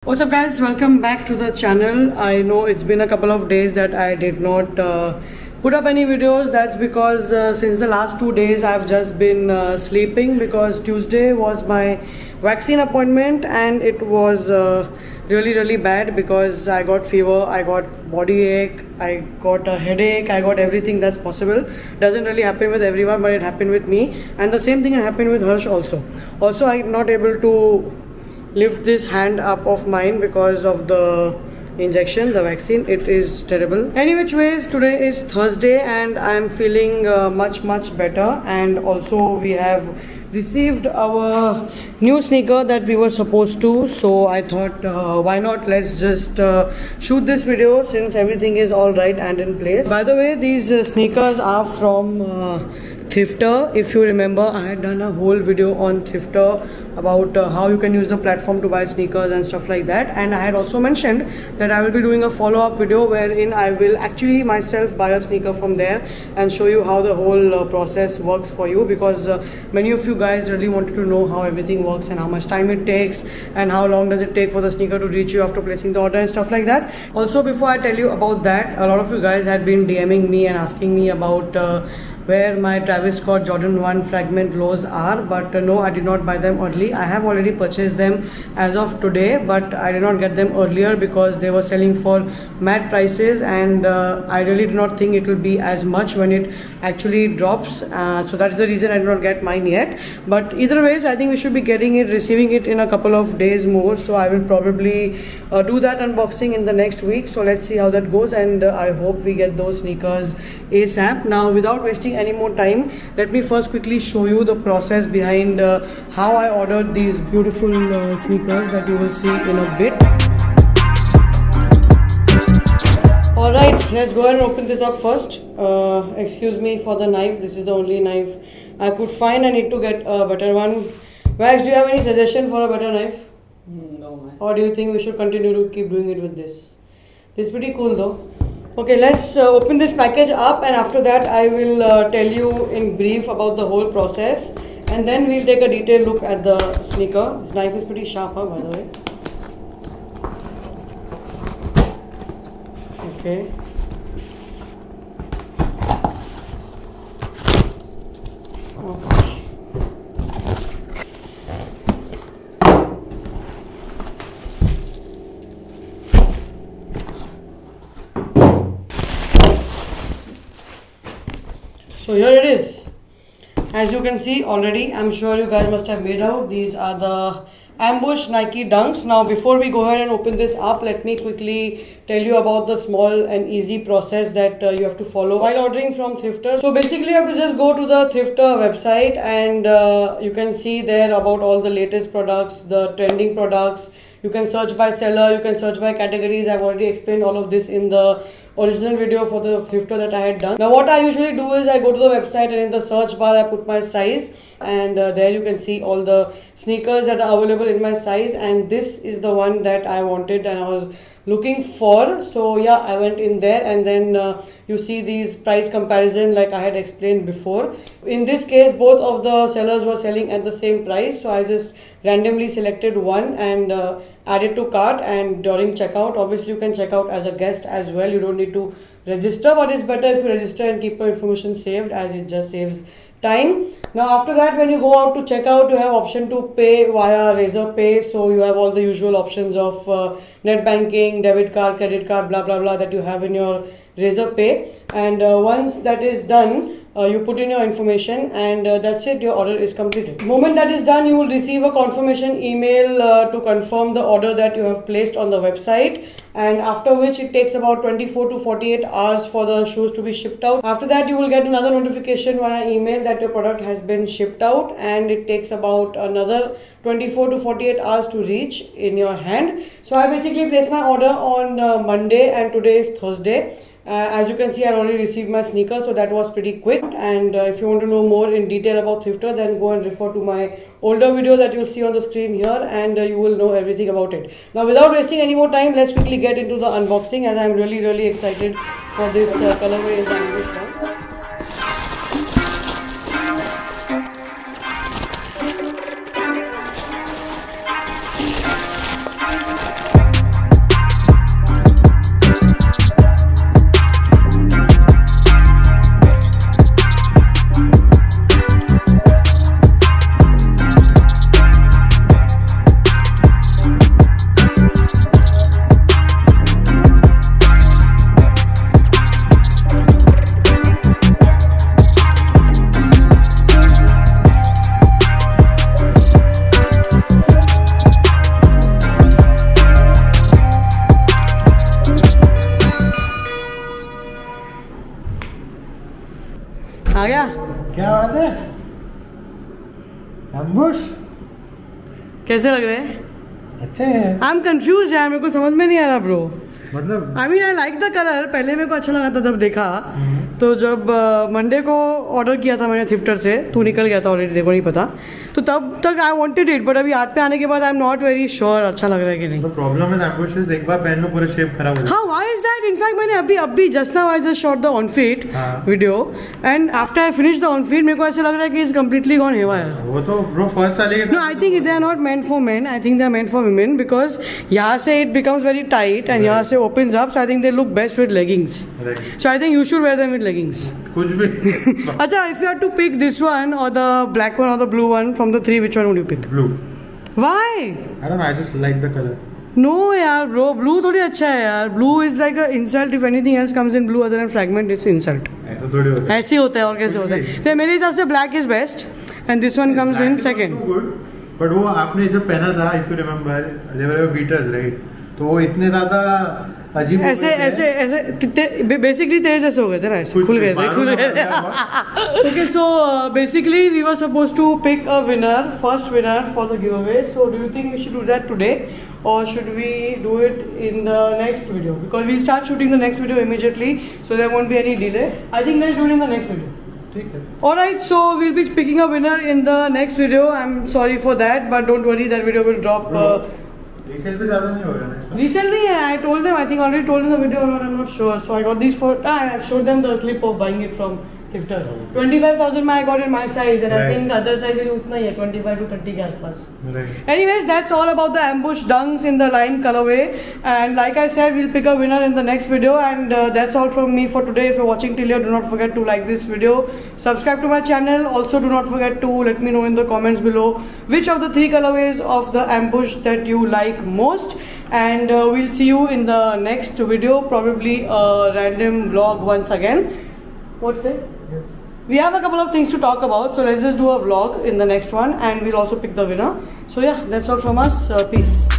What's up guys, welcome back to the channel. I know it's been a couple of days that I did not put up any videos. That's because since the last 2 days I've just been sleeping, because Tuesday was my vaccine appointment and it was really bad because I got fever, I got body ache, I got a headache, I got everything that's possible. Doesn't really happen with everyone, but it happened with me, and the same thing happened with Harsh also. I'm not able to lift this hand up of mine because of the injection, the vaccine. It is terrible. Any which ways, today is Thursday and I am feeling much better, and also we have received our new sneaker that we were supposed to, so I thought why not, let's just shoot this video since everything is all right and in place. By the way, these sneakers are from Thrifter. If you remember, I had done a whole video on Thrifter about how you can use the platform to buy sneakers and stuff like that, and I had also mentioned that I will be doing a follow-up video wherein I will actually myself buy a sneaker from there and show you how the whole process works for you, because many of you guys really wanted to know how everything works and how much time it takes and how long does it take for the sneaker to reach you after placing the order and stuff like that. Also, before I tell you about that, a lot of you guys had been DMing me and asking me about where my Travis Scott Jordan 1 fragment lows are, but no, I did not buy them early. I have already purchased them as of today, but I did not get them earlier because they were selling for mad prices, and I really do not think it will be as much when it actually drops, so that's the reason I did not get mine yet. But either ways, I think we should be getting it, receiving it in a couple of days more, so I will probably do that unboxing in the next week. So let's see how that goes, and I hope we get those sneakers ASAP. Now, without wasting any more time, let me first quickly show you the process behind how I ordered these beautiful sneakers that you will see in a bit. Alright, let's go ahead and open this up first. Excuse me for the knife, this is the only knife I could find. I need to get a better one. Vax, do you have any suggestion for a better knife? No, man. Or do you think we should continue to keep doing it with this? This is pretty cool though. Okay, let's open this package up, and after that I will tell you in brief about the whole process, and then we'll take a detailed look at the sneaker. This knife is pretty sharp, huh, by the way. Okay. So here it is. As you can see already, I'm sure you guys must have made out, these are the Ambush Nike Dunks. Now before we go ahead and open this up, let me quickly tell you about the small and easy process that you have to follow while ordering from Thrifter. So basically you have to just go to the Thrifter website, and you can see there about all the latest products, the trending products. You can search by seller, you can search by categories. I've already explained all of this in the original video for the Thrifter that I had done. Now what I usually do is I go to the website, and in the search bar I put my size, and there you can see all the sneakers that are available in my size, and this is the one that I wanted and I was looking for. So yeah, I went in there, and then you see these price comparison like I had explained before. In this case, both of the sellers were selling at the same price, so I just randomly selected one and added to cart. And during checkout, obviously you can check out as a guest as well, you don't need to register, but it's better if you register and keep your information saved, as it just saves time. Now after that, when you go out to checkout, you have option to pay via Razor Pay. So you have all the usual options of net banking, debit card, credit card, blah blah that you have in your Razor Pay. And once that is done, you put in your information, and that's it, your order is completed. The moment that is done, you will receive a confirmation email to confirm the order that you have placed on the website, and after which it takes about 24 to 48 hours for the shoes to be shipped out. After that, you will get another notification via email that your product has been shipped out, and it takes about another 24 to 48 hours to reach in your hand. So I basically placed my order on Monday, and today is Thursday. As you can see, I already received my sneakers, so that was pretty quick. And if you want to know more in detail about Thrifter, then go and refer to my older video that you'll see on the screen here, and you will know everything about it. Now without wasting any more time, let's quickly get into the unboxing, as I'm really excited for this colorway in the Ambush Dunks. आ गया? क्या बात है? Ambush कैसे लग रहे हैं? अच्छे हैं। आई एम कंफ्यूज यार, मेरे को समझ में नहीं आ रहा ब्रो। मतलब I mean I like the colour, पहले मेरे को अच्छा लगा था जब देखा। तो जब मंडे को ऑर्डर किया था मैंने थ्रिफ्टर से, तू निकल गया था ऑलरेडी, देखो नहीं पता, तो तब तक आई वांटेड इट, बट अभी हाथ पे आने के बाद I am not very sure अच्छा लग रहा है कि नहीं। तो प्रॉब्लम है एम्बुशेस, एक बार पहन लो पूरा शेप खराब हो जाता है। हाँ, व्हाई इज दैट? इनफैक्ट मैंने अभी just now I just shot the on feet video and after I finish the on feet मेरे को ऐसा लग रहा है कि इज कंप्लीटली गॉन हेयर। वो तो ब्रो फर्स्ट वाले के साथ। No, I think they are not meant for men, I think they are meant for women, because यहाँ से it becomes very tight and यहाँ से opens up, so I think they look best with leggings, so I think you should wear them with leggings. कुछ भी। अच्छा, if you had to pick this one or the black one or the blue one from the three, which one would you pick? Blue. Why? I don't know, I just like the color. No यार bro, blue थोड़ी अच्छा है यार। Blue is like a insult, if anything else comes in blue other than fragment, it's insult. ऐसा थोड़ी होता है। ऐसे ही होता है और कैसे होता है? तो मेरे हिसाब से black is best and this one comes in second. But वो आपने जब पहना था, if you remember, they were beaters, right? तो वो इतने ज़्यादा अजीब ऐसे बेसिकली तेरे जैसे हो गए थे ना, ऐसे खुल गए थे। Okay, so basically we were suppose to pick a winner, first winner for the giveaway. So do you think we should do that today or should we do it in the next video, because we start shooting the next video immediately, so there won't be any delay. I think let's do it in the next video. ठीक है। Alright, so we'll be picking a winner in the next video. I'm sorry for that, but don't worry, that video will drop. Resale पे ज़्यादा नहीं होगा ना? Resell नहीं है, I told them, I think already told in the video, but I'm not sure. So I got these for, I have showed them the clip of buying it from Thrifter. 25,000 में I got in my size, and I think other sizes उतना ही है, 25 to 30 के आसपास. Anyways, that's all about the ambush dunks in the lime colorway, and like I said, we'll pick a winner in the next video, and that's all from me for today. If you're watching till here, do not forget to like this video, subscribe to my channel. Also, do not forget to let me know in the comments below which of the 3 colorways of the ambush that you like most, and we'll see you in the next video, probably a random vlog once again. What's it? Yes. We have a couple of things to talk about, so let's just do a vlog in the next one, and we'll also pick the winner. So yeah, that's all from us. Peace.